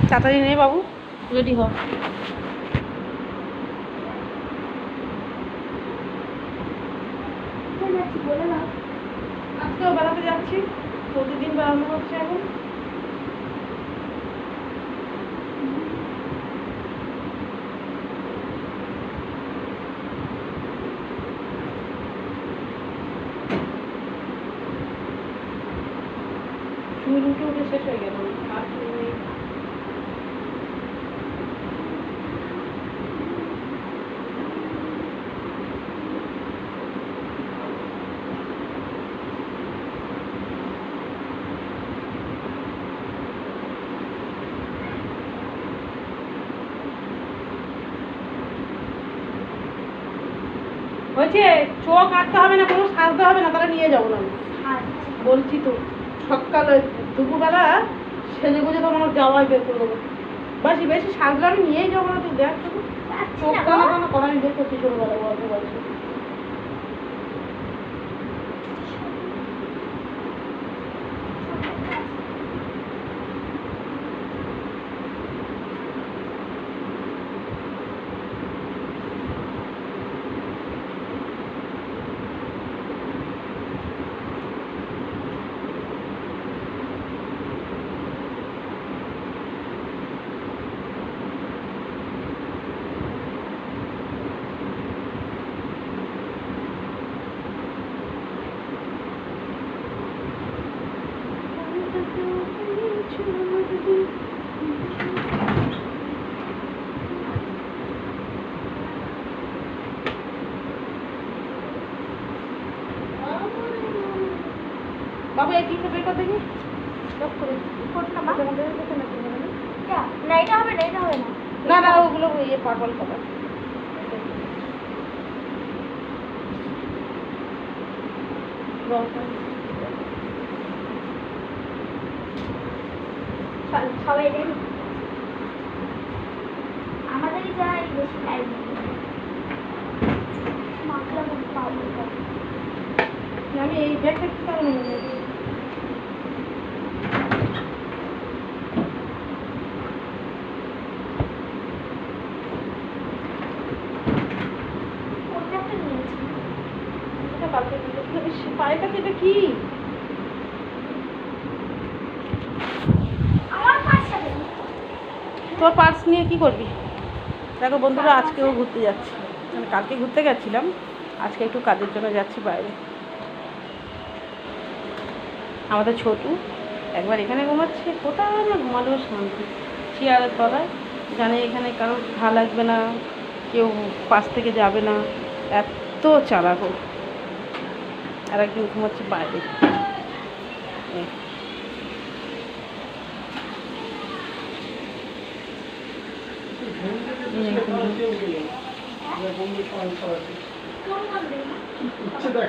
তাড়াতাড়ি নে বাবু, রেডি হ। আজকেও বেড়াতে যাচ্ছি, প্রতিদিন বেড়ানো হচ্ছে এখন। চুল উঠে উঠে শেষ হয়ে গেল, আর চুল নেই। বলছে চোখ আঁকতে হবে না, কোনো সাজতে হবে না, তাহলে নিয়ে যাবো না আমি। বলছি তো সকালে দুপুরবেলা সেজে গুজে তোমার যাওয়াই বের করে দেবো। বেশি বেশি সাজলে আমি নিয়েই যাবো না, তুই দেখ শুধু চোখ কানা কানা করা আমি বের করছি ছোটবেলা গল্প বলছি। বাবু এই টিকে বের কর দেখি, লক করে কোটটা মা আমাদের কাছে না কি হবে না, না এটা হবে না, এটা হবে না, না না ওগুলো ইয়ে পাগল কথা। সবাই দেখি আমাদের যাই বেশি টাইম মাখলা মতো পাবো। আমি এই ব্যাগটা কি কারণে নিয়েছি? কোনটা একটা নিয়েছি, এটা কালকে দিয়েছি। পায়েটা এটা কি? আমার পাশে তোর পার্স নিয়ে কি করবি? দেখো বন্ধুরা, আজকেও ঘুরতে যাচ্ছি, মানে কালকে ঘুরতে গেছিলাম, আজকে একটু কাজের জন্য যাচ্ছি বাইরে। আমাদের ছোটু একবার এখানে ঘুমাচ্ছে, কোথাও না ঘুমালেও শান্তি, চেয়ারের তলায়, জানে এখানে কারোর ঘা লাগবে না, কেউ পাশ থেকে যাবে না, এত চালাক। আর একদিন ঘুমাচ্ছে বাইরে। কোন